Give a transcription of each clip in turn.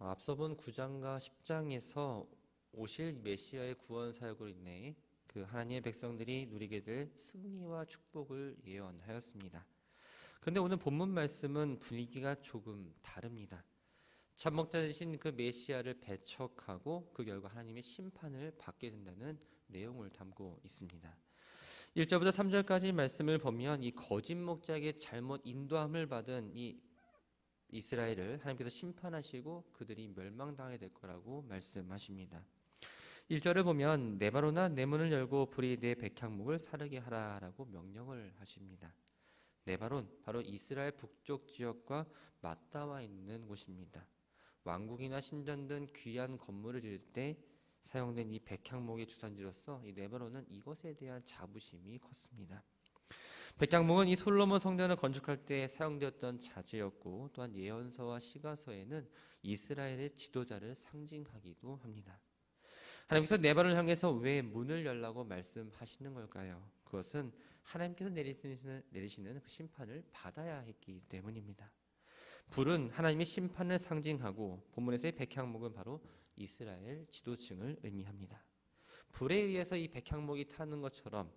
앞서 본 9장과 10장에서 오실 메시아의 구원 사역으로 인해 그 하나님의 백성들이 누리게 될 승리와 축복을 예언하였습니다. 그런데 오늘 본문 말씀은 분위기가 조금 다릅니다. 참목자 되신 그 메시아를 배척하고 그 결과 하나님의 심판을 받게 된다는 내용을 담고 있습니다. 1절부터 3절까지 말씀을 보면 이 거짓 목자에게 잘못 인도함을 받은 이 이스라엘을 하나님께서 심판하시고 그들이 멸망당하게 될 거라고 말씀하십니다. 1절을 보면 네바로나 내 문을 열고 불이 내 백향목을 사르게 하라라고 명령을 하십니다. 네바론, 바로 이스라엘 북쪽 지역과 맞닿아 있는 곳입니다. 왕궁이나 신전 등 귀한 건물을 지을 때 사용된 이 백향목의 주산지로서 이 네바론은 이것에 대한 자부심이 컸습니다. 백향목은 이 솔로몬 성전을 건축할 때 사용되었던 자재였고, 또한 예언서와 시가서에는 이스라엘의 지도자를 상징하기도 합니다. 하나님께서 네바론을 향해서 왜 문을 열라고 말씀하시는 걸까요? 그것은 하나님께서 내리시는 그 심판을 받아야 했기 때문입니다. 불은 하나님의 심판을 상징하고 본문에서의 백향목은 바로 이스라엘 지도층을 의미합니다. 불에 의해서 이 백향목이 타는 것처럼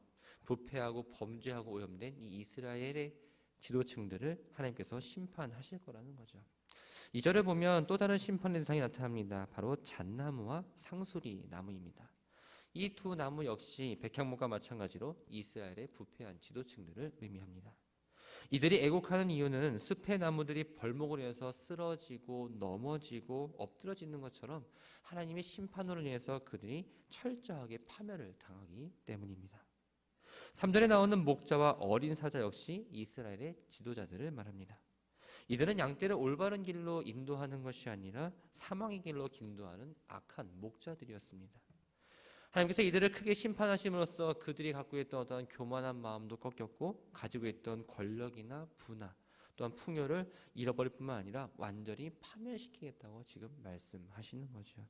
부패하고 범죄하고 오염된 이 이스라엘의 지도층들을 하나님께서 심판하실 거라는 거죠. 2절을 보면 또 다른 심판의 대상이 나타납니다. 바로 잣나무와 상수리 나무입니다. 이 두 나무 역시 백향목과 마찬가지로 이스라엘의 부패한 지도층들을 의미합니다. 이들이 애곡하는 이유는 숲의 나무들이 벌목으로 인해서 쓰러지고 넘어지고 엎드러지는 것처럼 하나님의 심판으로 인해서 그들이 철저하게 파멸을 당하기 때문입니다. 3절에 나오는 목자와 어린 사자 역시 이스라엘의 지도자들을 말합니다. 이들은 양떼를 올바른 길로 인도하는 것이 아니라 사망의 길로 인도하는 악한 목자들이었습니다. 하나님께서 이들을 크게 심판하심으로써 그들이 갖고 있던 어떤 교만한 마음도 꺾였고 가지고 있던 권력이나 부나 또한 풍요를 잃어버릴 뿐만 아니라 완전히 파멸시키겠다고 지금 말씀하시는 거죠.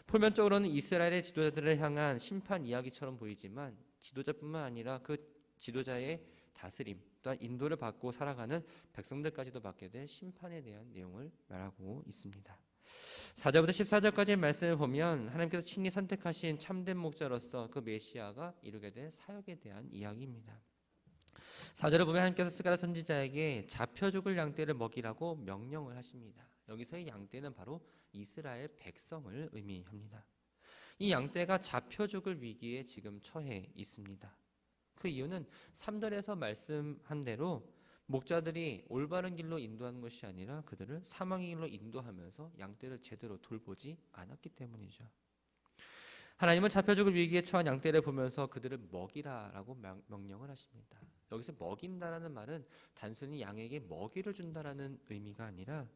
표면적으로는 이스라엘의 지도자들을 향한 심판 이야기처럼 보이지만 지도자뿐만 아니라 그 지도자의 다스림 또한 인도를 받고 살아가는 백성들까지도 받게 될 심판에 대한 내용을 말하고 있습니다. 4절부터 14절까지의 말씀을 보면 하나님께서 친히 선택하신 참된 목자로서 그 메시아가 이루게 될 사역에 대한 이야기입니다. 4절을 보면 하나님께서 스가랴 선지자에게 잡혀 죽을 양떼를 먹이라고 명령을 하십니다. 여기서의 양떼는 바로 이스라엘 백성을 의미합니다. 이 양떼가 잡혀 죽을 위기에 지금 처해 있습니다. 그 이유는 3절에서 말씀한 대로 목자들이 올바른 길로 인도하는 것이 아니라 그들을 사망의 길로 인도하면서 양떼를 제대로 돌보지 않았기 때문이죠. 하나님은 잡혀 죽을 위기에 처한 양떼를 보면서 그들을 먹이라라고 명령을 하십니다. 여기서 먹인다라는 말은 단순히 양에게 먹이를 준다라는 의미가 아니라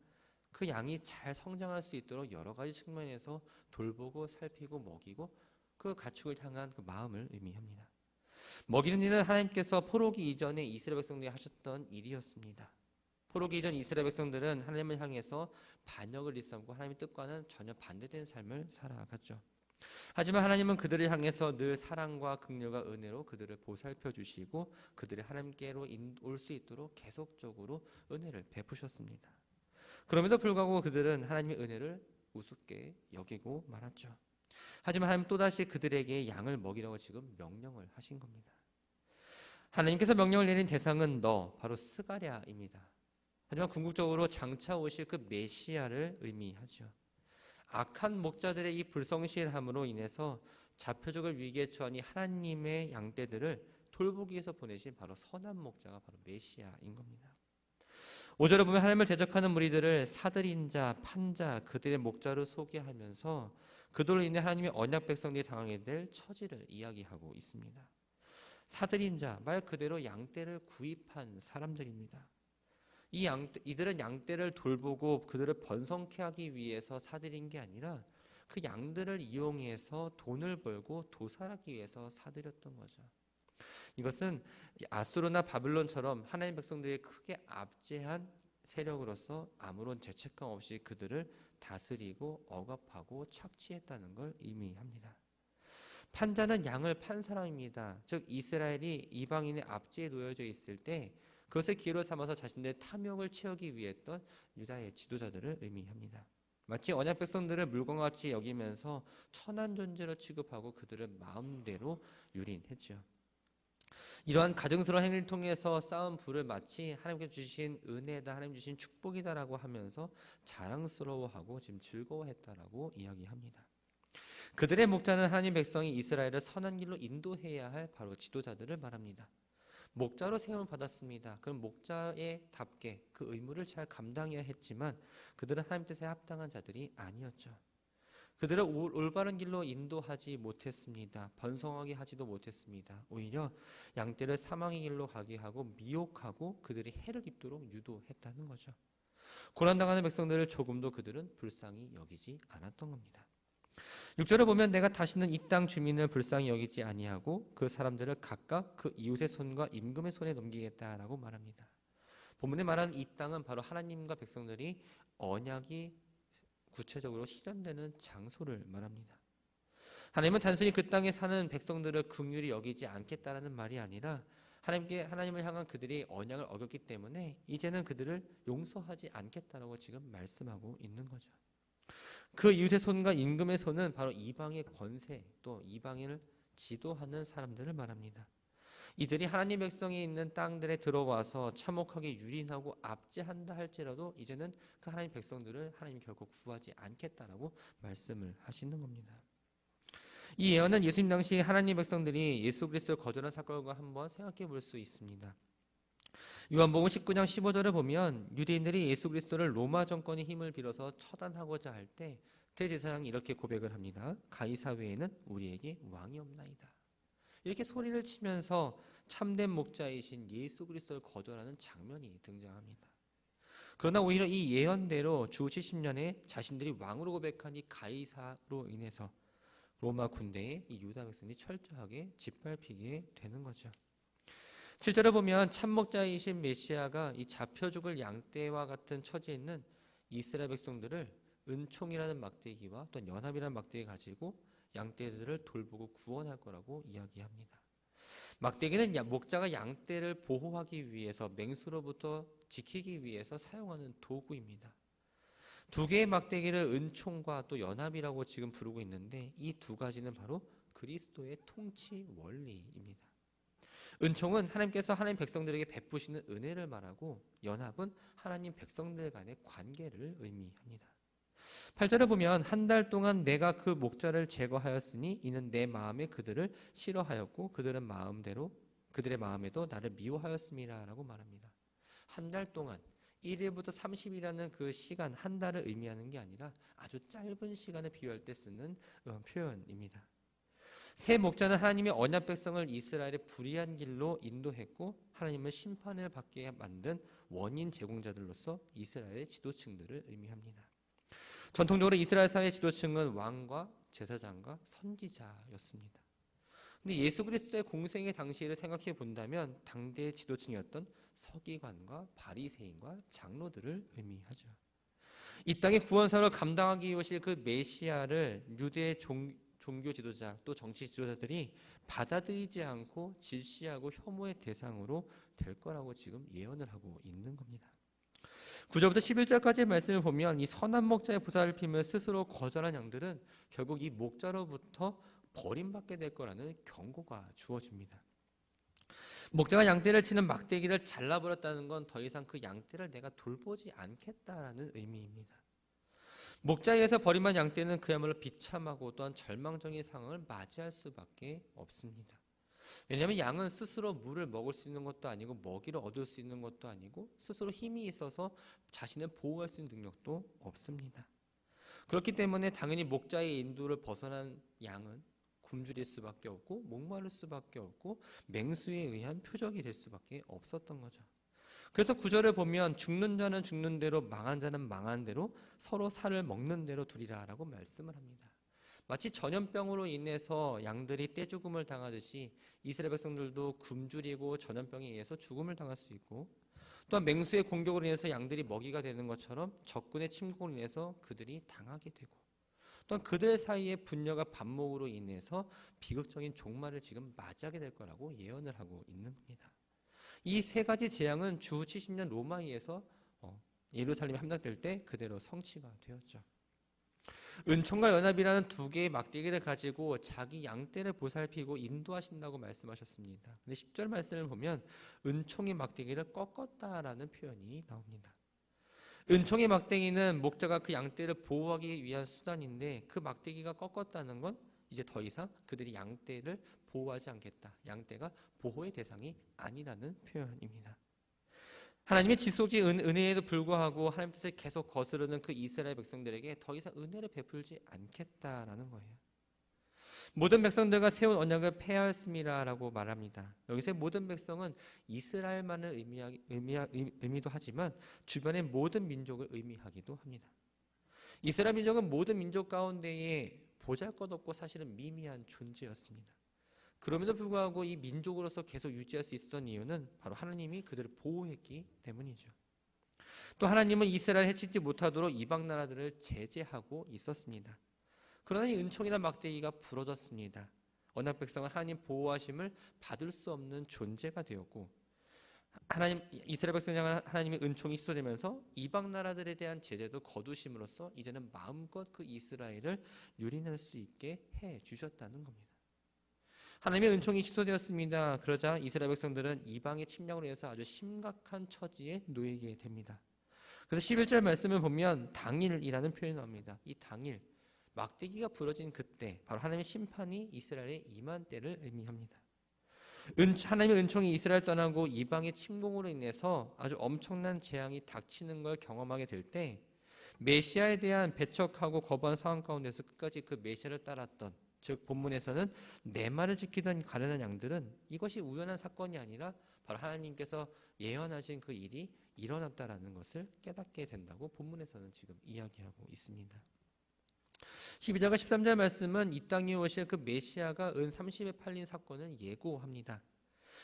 그 양이 잘 성장할 수 있도록 여러 가지 측면에서 돌보고 살피고 먹이고 그 가축을 향한 그 마음을 의미합니다. 먹이는 일은 하나님께서 포로기 이전에 이스라엘 백성들이 하셨던 일이었습니다. 포로기 이전 이스라엘 백성들은 하나님을 향해서 반역을 일삼고 하나님의 뜻과는 전혀 반대된 삶을 살아갔죠. 하지만 하나님은 그들을 향해서 늘 사랑과 긍휼과 은혜로 그들을 보살펴 주시고 그들이 하나님께로 올 수 있도록 계속적으로 은혜를 베푸셨습니다. 그럼에도 불구하고 그들은 하나님의 은혜를 우습게 여기고 말았죠. 하지만 하나님 또다시 그들에게 양을 먹이라고 지금 명령을 하신 겁니다. 하나님께서 명령을 내린 대상은 바로 스가랴입니다. 하지만 궁극적으로 장차 오실 그 메시아를 의미하죠. 악한 목자들의 이 불성실함으로 인해서 잡혀 죽을 위기에 처한 이 하나님의 양떼들을 돌보기 위해서 보내신 바로 선한 목자가 바로 메시아인 겁니다. 5절에 보면 하나님을 대적하는 무리들을 사들인 자, 판자, 그들의 목자로 소개하면서 그들로 인해 하나님의 언약 백성들이 당하게 될 처지를 이야기하고 있습니다. 사들인 자, 말 그대로 양떼를 구입한 사람들입니다. 이들은 양떼를 돌보고 그들을 번성케 하기 위해서 사들인 게 아니라 그 양들을 이용해서 돈을 벌고 도살하기 위해서 사들였던 거죠. 이것은 아수르나 바빌론처럼 하나님 백성들이 크게 압제한 세력으로서 아무런 죄책감 없이 그들을 다스리고 억압하고 착취했다는 걸 의미합니다. 판자는 양을 판 사람입니다. 즉 이스라엘이 이방인의 압제에 놓여져 있을 때 그것을 기회로 삼아서 자신들의 탐욕을 채우기 위해 했던 유다의 지도자들을 의미합니다. 마치 언약 백성들을 물건같이 여기면서 천한 존재로 취급하고 그들을 마음대로 유린했죠. 이러한 가증스러운 행위를 통해서 쌓은 부를 마치 하나님께 주신 은혜다, 하나님 주신 축복이다라고 하면서 자랑스러워하고 지금 즐거워했다라고 이야기합니다. 그들의 목자는 하나님 백성이 이스라엘을 선한 길로 인도해야 할 바로 지도자들을 말합니다. 목자로 세움을 받았습니다. 그럼 목자의 답게 그 의무를 잘 감당해야 했지만 그들은 하나님 뜻에 합당한 자들이 아니었죠. 그들을 올바른 길로 인도하지 못했습니다. 번성하게 하지도 못했습니다. 오히려 양떼를 사망의 길로 가게 하고 미혹하고 그들이 해를 입도록 유도했다는 거죠. 고난당하는 백성들을 조금도 그들은 불쌍히 여기지 않았던 겁니다. 6절을 보면 내가 다시는 이 땅 주민을 불쌍히 여기지 아니하고 그 사람들을 각각 그 이웃의 손과 임금의 손에 넘기겠다라고 말합니다. 본문에 말하는 이 땅은 바로 하나님과 백성들이 언약이 구체적으로 실현되는 장소를 말합니다. 하나님은 단순히 그 땅에 사는 백성들을 긍휼히 여기지 않겠다라는 말이 아니라 하나님을 향한 그들이 언약을 어겼기 때문에 이제는 그들을 용서하지 않겠다라고 지금 말씀하고 있는 거죠. 그 이웃의 손과 임금의 손은 바로 이방의 권세 또 이방인을 지도하는 사람들을 말합니다. 이들이 하나님 백성이 있는 땅들에 들어와서 참혹하게 유린하고 압제한다 할지라도 이제는 그 하나님 백성들을 하나님이 결코 구하지 않겠다라고 말씀을 하시는 겁니다. 이 예언은 예수님 당시 하나님 백성들이 예수 그리스도를 거절한 사건과 한번 생각해 볼 수 있습니다. 요한복음 19장 15절을 보면 유대인들이 예수 그리스도를 로마 정권의 힘을 빌어서 처단하고자 할 때 대제사장이 이렇게 고백을 합니다. 가이사 외에는 우리에게 왕이 없나이다. 이렇게 소리를 치면서 참된 목자이신 예수 그리스도를 거절하는 장면이 등장합니다. 그러나 오히려 이 예언대로 주 70년에 자신들이 왕으로 고백한 이 가이사로 인해서 로마 군대에 이 유다 백성이 철저하게 짓밟히게 되는 거죠. 7절을 보면 참목자이신 메시아가 이 잡혀 죽을 양떼와 같은 처지에 있는 이스라엘 백성들을 은총이라는 막대기와 또 연합이라는 막대기 가지고 양떼들을 돌보고 구원할 거라고 이야기합니다. 막대기는 목자가 양떼를 보호하기 위해서 맹수로부터 지키기 위해서 사용하는 도구입니다. 두 개의 막대기를 은총과 또 연합이라고 지금 부르고 있는데 이 두 가지는 바로 그리스도의 통치 원리입니다. 은총은 하나님께서 하나님 백성들에게 베푸시는 은혜를 말하고 연합은 하나님 백성들 간의 관계를 의미합니다. 8절을 보면 한 달 동안 내가 그 목자를 제거하였으니 이는 내 마음에 그들을 싫어하였고 그들의 마음에도 나를 미워하였음이라 라고 말합니다. 한 달 동안 1일부터 30일이라는 그 시간 한 달을 의미하는 게 아니라 아주 짧은 시간을 비유할 때 쓰는 표현입니다. 새 목자는 하나님의 언약 백성을 이스라엘의 불의한 길로 인도했고 하나님을 심판을 받게 만든 원인 제공자들로서 이스라엘의 지도층들을 의미합니다. 전통적으로 이스라엘 사회의 지도층은 왕과 제사장과 선지자였습니다. 근데 예수 그리스도의 공생의 당시를 생각해 본다면 당대의 지도층이었던 서기관과 바리새인과 장로들을 의미하죠. 이 땅의 구원사를 감당하기 위해 오실 그 메시아를 유대의 종교 지도자 또 정치 지도자들이 받아들이지 않고 질시하고 혐오의 대상으로 될 거라고 지금 예언을 하고 있는 겁니다. 9절부터 11절까지의 말씀을 보면 이 선한 목자의 보살핌을 스스로 거절한 양들은 결국 이 목자로부터 버림받게 될 거라는 경고가 주어집니다. 목자가 양떼를 치는 막대기를 잘라버렸다는 건 더 이상 그 양떼를 내가 돌보지 않겠다라는 의미입니다. 목자에 의해서 버림한 양떼는 그야말로 비참하고 또한 절망적인 상황을 맞이할 수밖에 없습니다. 왜냐하면 양은 스스로 물을 먹을 수 있는 것도 아니고 먹이를 얻을 수 있는 것도 아니고 스스로 힘이 있어서 자신을 보호할 수 있는 능력도 없습니다. 그렇기 때문에 당연히 목자의 인도를 벗어난 양은 굶주릴 수밖에 없고 목마를 수밖에 없고 맹수에 의한 표적이 될 수밖에 없었던 거죠. 그래서 9절을 보면 죽는 자는 죽는 대로 망한 자는 망한 대로 서로 살을 먹는 대로 두리라 라고 말씀을 합니다. 마치 전염병으로 인해서 양들이 떼죽음을 당하듯이 이스라엘 백성들도 굶주리고 전염병에 의해서 죽음을 당할 수 있고 또한 맹수의 공격으로 인해서 양들이 먹이가 되는 것처럼 적군의 침공으로 인해서 그들이 당하게 되고 또한 그들 사이의 분열과 반목으로 인해서 비극적인 종말을 지금 맞이하게 될 거라고 예언을 하고 있는 겁니다. 이 세 가지 재앙은 주 70년 로마에서 예루살렘이 함락될 때 그대로 성취가 되었죠. 은총과 연합이라는 두 개의 막대기를 가지고 자기 양떼를 보살피고 인도하신다고 말씀하셨습니다. 근데 10절 말씀을 보면 은총의 막대기를 꺾었다라는 표현이 나옵니다. 은총의 막대기는 목자가 그 양떼를 보호하기 위한 수단인데 그 막대기가 꺾었다는 건 이제 더 이상 그들이 양떼를 보호하지 않겠다. 양떼가 보호의 대상이 아니라는 표현입니다. 하나님의 지속적인 은혜에도 불구하고 하나님 뜻을 계속 거스르는 그 이스라엘 백성들에게 더 이상 은혜를 베풀지 않겠다라는 거예요. 모든 백성들과 세운 언약을 폐하였습니다라고 말합니다. 여기서 모든 백성은 이스라엘만을 의미도 하지만 주변의 모든 민족을 의미하기도 합니다. 이스라엘 민족은 모든 민족 가운데에 보잘것없고 사실은 미미한 존재였습니다. 그럼에도 불구하고 이 민족으로서 계속 유지할 수 있었던 이유는 바로 하나님이 그들을 보호했기 때문이죠. 또 하나님은 이스라엘을 해치지 못하도록 이방 나라들을 제재하고 있었습니다. 그러나 이 은총이란 막대기가 부러졌습니다. 언약 백성은 하나님 보호하심을 받을 수 없는 존재가 되었고 이스라엘 백성을 하나님의 은총이 희소되면서 이방 나라들에 대한 제재도 거두심으로써 이제는 마음껏 그 이스라엘을 유린할 수 있게 해주셨다는 겁니다. 하나님의 은총이 취소되었습니다. 그러자 이스라엘 백성들은 이방의 침략으로 인해서 아주 심각한 처지에 놓이게 됩니다. 그래서 11절 말씀을 보면 당일이라는 표현이 나옵니다. 이 당일, 막대기가 부러진 그때 바로 하나님의 심판이 이스라엘에 임한 때를 의미합니다. 하나님의 은총이 이스라엘 떠나고 이방의 침공으로 인해서 아주 엄청난 재앙이 닥치는 걸 경험하게 될 때 메시아에 대한 배척하고 거부한 상황 가운데서 끝까지 그 메시아를 따랐던, 즉 본문에서는 내 말을 지키던 가련한 양들은 이것이 우연한 사건이 아니라 바로 하나님께서 예언하신 그 일이 일어났다라는 것을 깨닫게 된다고 본문에서는 지금 이야기하고 있습니다. 12절과 13절 말씀은 이 땅에 오실 그 메시아가 은 30에 팔린 사건을 예고합니다.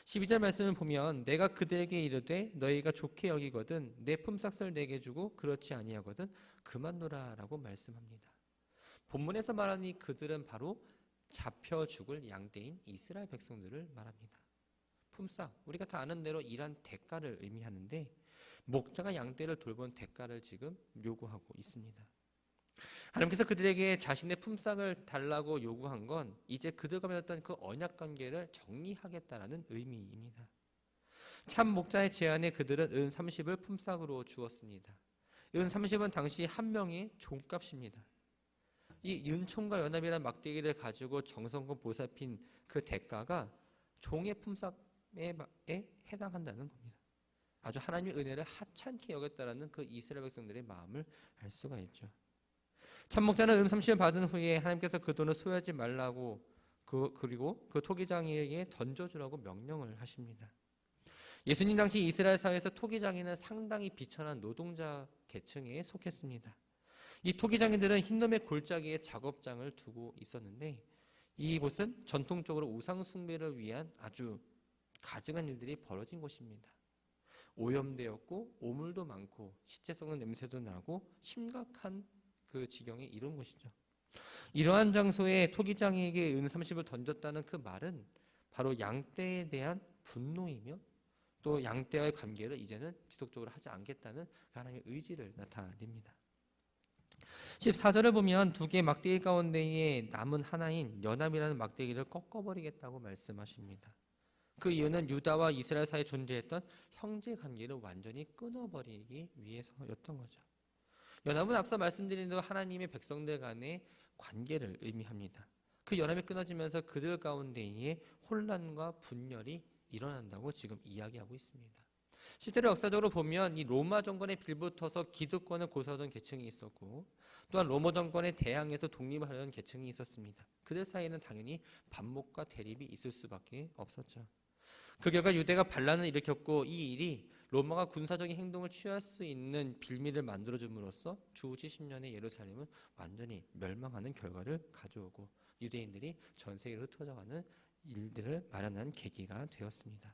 12절 말씀을 보면 내가 그들에게 이르되 너희가 좋게 여기거든 내 품삯을 내게 주고 그렇지 아니하거든 그만 놓으라라고 말씀합니다. 본문에서 말하는 이 그들은 바로 잡혀 죽을 양떼인 이스라엘 백성들을 말합니다. 품삯, 우리가 다 아는 대로 일한 대가를 의미하는데 목자가 양떼를 돌본 대가를 지금 요구하고 있습니다. 하나님께서 그들에게 자신의 품삯을 달라고 요구한 건 이제 그들과 맺었던 그 언약 관계를 정리하겠다라는 의미입니다. 참 목자의 제안에 그들은 은 30을 품삯으로 주었습니다. 은 30은 당시 한 명의 종값입니다. 이 은총과 연합이라는 막대기를 가지고 정성껏 보살핀 그 대가가 종의 품삯에 해당한다는 겁니다. 아주 하나님의 은혜를 하찮게 여겼다라는 그 이스라엘 백성들의 마음을 알 수가 있죠. 참목자는 은 30을 받은 후에 하나님께서 그 돈을 소유하지 말라고 그리고 그 토기장이에게 던져주라고 명령을 하십니다. 예수님 당시 이스라엘 사회에서 토기장이는 상당히 비천한 노동자 계층에 속했습니다. 이 토기장이들은 흰놈의 골짜기에 작업장을 두고 있었는데 이곳은 전통적으로 우상 숭배를 위한 아주 가증한 일들이 벌어진 곳입니다. 오염되었고 오물도 많고 시체 썩는 냄새도 나고 심각한 그 지경에 이른 곳이죠. 이러한 장소에 토기장이에게 은 30을 던졌다는 그 말은 바로 양떼에 대한 분노이며 또 양떼와의 관계를 이제는 지속적으로 하지 않겠다는 하나님의 의지를 나타냅니다. 14절을 보면 두 개의 막대기 가운데에 남은 하나인 연합이라는 막대기를 꺾어버리겠다고 말씀하십니다. 그 이유는 유다와 이스라엘 사이에 존재했던 형제 관계를 완전히 끊어버리기 위해서였던 거죠. 연합은 앞서 말씀드린 대로 하나님의 백성들 간의 관계를 의미합니다. 그 연합이 끊어지면서 그들 가운데에 혼란과 분열이 일어난다고 지금 이야기하고 있습니다. 실제로 역사적으로 보면 이 로마 정권에 빌붙어서 기득권을 고수하던 계층이 있었고 또한 로마 정권에 대항해서 독립하려는 계층이 있었습니다. 그들 사이에는 당연히 반목과 대립이 있을 수밖에 없었죠. 그 결과 유대가 반란을 일으켰고 이 일이 로마가 군사적인 행동을 취할 수 있는 빌미를 만들어줌으로써 주 70년의 예루살렘은 완전히 멸망하는 결과를 가져오고 유대인들이 전 세계로 흩어져가는 일들을 마련한 계기가 되었습니다.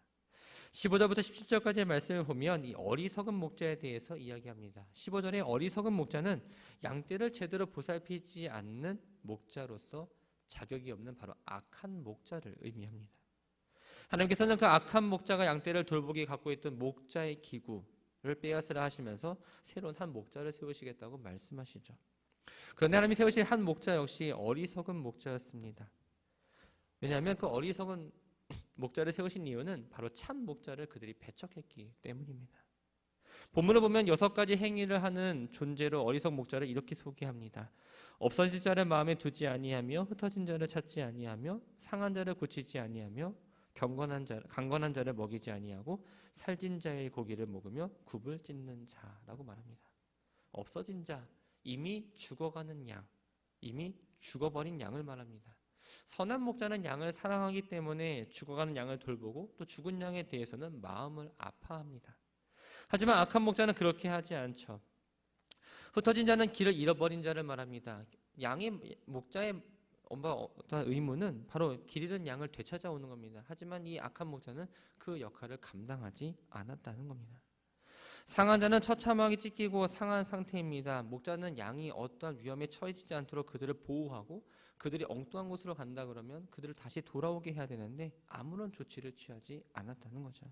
15절부터 17절까지의 말씀을 보면 이 어리석은 목자에 대해서 이야기합니다. 15절에 어리석은 목자는 양떼를 제대로 보살피지 않는 목자로서 자격이 없는 바로 악한 목자를 의미합니다. 하나님께서는 그 악한 목자가 양떼를 돌보기 갖고 있던 목자의 기구를 빼앗으라 하시면서 새로운 한 목자를 세우시겠다고 말씀하시죠. 그런데 하나님이 세우신 한 목자 역시 어리석은 목자였습니다. 왜냐하면 그 어리석은 목자를 세우신 이유는 바로 참 목자를 그들이 배척했기 때문입니다. 본문을 보면 6가지 행위를 하는 존재로 어리석은 목자를 이렇게 소개합니다. 없어질 자를 마음에 두지 아니하며 흩어진 자를 찾지 아니하며 상한 자를 고치지 아니하며 강건한 자를 먹이지 아니하고 살찐 자의 고기를 먹으며 굽을 찢는 자라고 말합니다. 없어진 자, 이미 죽어가는 양, 이미 죽어버린 양을 말합니다. 선한 목자는 양을 사랑하기 때문에 죽어가는 양을 돌보고 또 죽은 양에 대해서는 마음을 아파합니다. 하지만 악한 목자는 그렇게 하지 않죠. 흩어진 자는 길을 잃어버린 자를 말합니다. 목자의 어떤 의무는 바로 길 잃은 양을 되찾아오는 겁니다. 하지만 이 악한 목자는 그 역할을 감당하지 않았다는 겁니다. 상한 자는 처참하게 찢기고 상한 상태입니다. 목자는 양이 어떠한 위험에 처해지지 않도록 그들을 보호하고 그들이 엉뚱한 곳으로 간다 그러면 그들을 다시 돌아오게 해야 되는데 아무런 조치를 취하지 않았다는 거죠.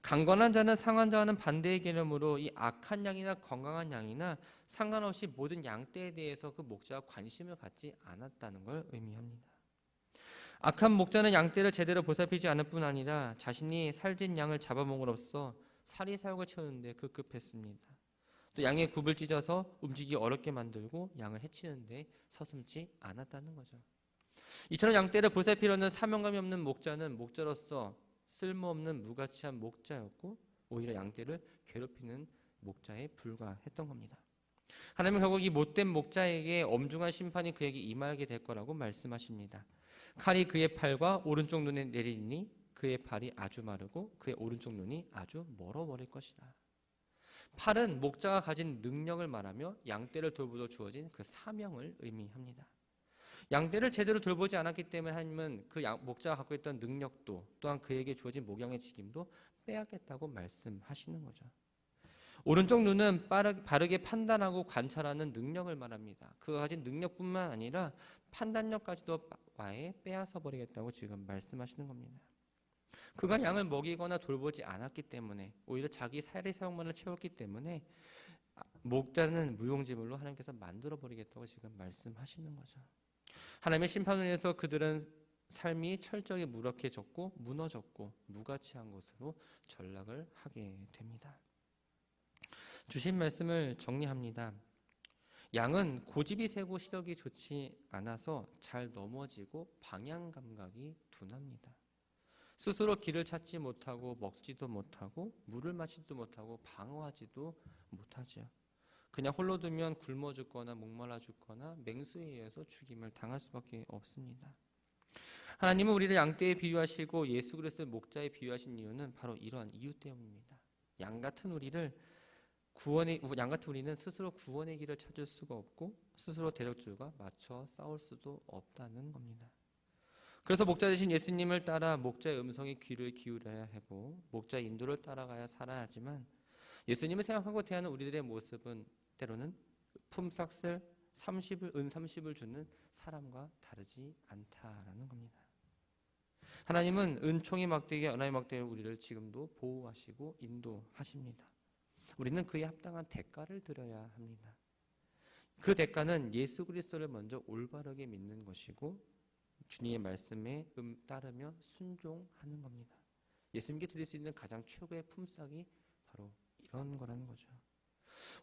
강건한 자는 상한 자와는 반대의 개념으로 이 악한 양이나 건강한 양이나 상관없이 모든 양떼에 대해서 그 목자가 관심을 갖지 않았다는 걸 의미합니다. 악한 목자는 양떼를 제대로 보살피지 않을 뿐 아니라 자신이 살찐 양을 잡아먹으로써 사리 사욕을 채우는데 급급했습니다. 또 양의 굽을 찢어서 움직이기 어렵게 만들고 양을 해치는데 서슴지 않았다는 거죠. 이처럼 양떼를 보살피려는 사명감이 없는 목자는 목자로서 쓸모없는 무가치한 목자였고 오히려 양떼를 괴롭히는 목자에 불과했던 겁니다. 하나님은 결국 이 못된 목자에게 엄중한 심판이 그에게 임하게 될 거라고 말씀하십니다. 칼이 그의 팔과 오른쪽 눈에 내리니 그의 팔이 아주 마르고 그의 오른쪽 눈이 아주 멀어버릴 것이다. 팔은 목자가 가진 능력을 말하며 양떼를 돌보도 주어진 그 사명을 의미합니다. 양떼를 제대로 돌보지 않았기 때문에 하나님은 그 목자가 갖고 있던 능력도 또한 그에게 주어진 목양의 책임도 빼앗겠다고 말씀하시는 거죠. 오른쪽 눈은 바르게 판단하고 관찰하는 능력을 말합니다. 그가 가진 능력뿐만 아니라 판단력까지도 아예 빼앗아 버리겠다고 지금 말씀하시는 겁니다. 그가 양을 먹이거나 돌보지 않았기 때문에 오히려 자기 사리 사욕만을 채웠기 때문에 목자는 무용지물로 하나님께서 만들어 버리겠다고 지금 말씀하시는 거죠. 하나님의 심판을 위해서 그들은 삶이 철저하게 무력해졌고 무너졌고 무가치한 것으로 전락을 하게 됩니다. 주신 말씀을 정리합니다. 양은 고집이 세고 시력이 좋지 않아서 잘 넘어지고 방향 감각이 둔합니다. 스스로 길을 찾지 못하고 먹지도 못하고 물을 마시지도 못하고 방어하지도 못하죠. 그냥 홀로 두면 굶어 죽거나 목말라 죽거나 맹수에 의해서 죽임을 당할 수밖에 없습니다. 하나님은 우리를 양떼에 비유하시고 예수 그리스도의 목자에 비유하신 이유는 바로 이러한 이유 때문입니다. 양 같은 우리는 스스로 구원의 길을 찾을 수가 없고 스스로 대적들과 맞춰 싸울 수도 없다는 겁니다. 그래서 목자 되신 예수님을 따라 목자의 음성에 귀를 기울여야 하고 목자의 인도를 따라가야 살아야 하지만 예수님을 생각하고 대하는 우리들의 모습은 때로는 품삯을 은 30을 주는 사람과 다르지 않다라는 겁니다. 하나님은 은총의 막대기와 은하의 막대기로 우리를 지금도 보호하시고 인도하십니다. 우리는 그에 합당한 대가를 드려야 합니다. 그 대가는 예수 그리스도를 먼저 올바르게 믿는 것이고 주님의 말씀에 따르며 순종하는 겁니다. 예수님께 드릴 수 있는 가장 최고의 품삯이 바로 이런 거라는 거죠.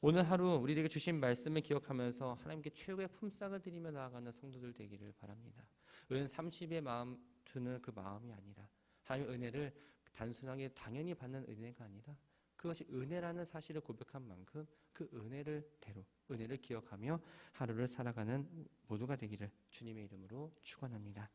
오늘 하루 우리에게 주신 말씀을 기억하면서 하나님께 최고의 품삯을 드리며 나아가는 성도들 되기를 바랍니다. 은 30의 마음 주는 그 마음이 아니라 하나님의 은혜를 단순하게 당연히 받는 은혜가 아니라 그것이 은혜라는 사실을 고백한 만큼 그 은혜를 기억하며 하루를 살아가는 모두가 되기를 주님의 이름으로 축원합니다.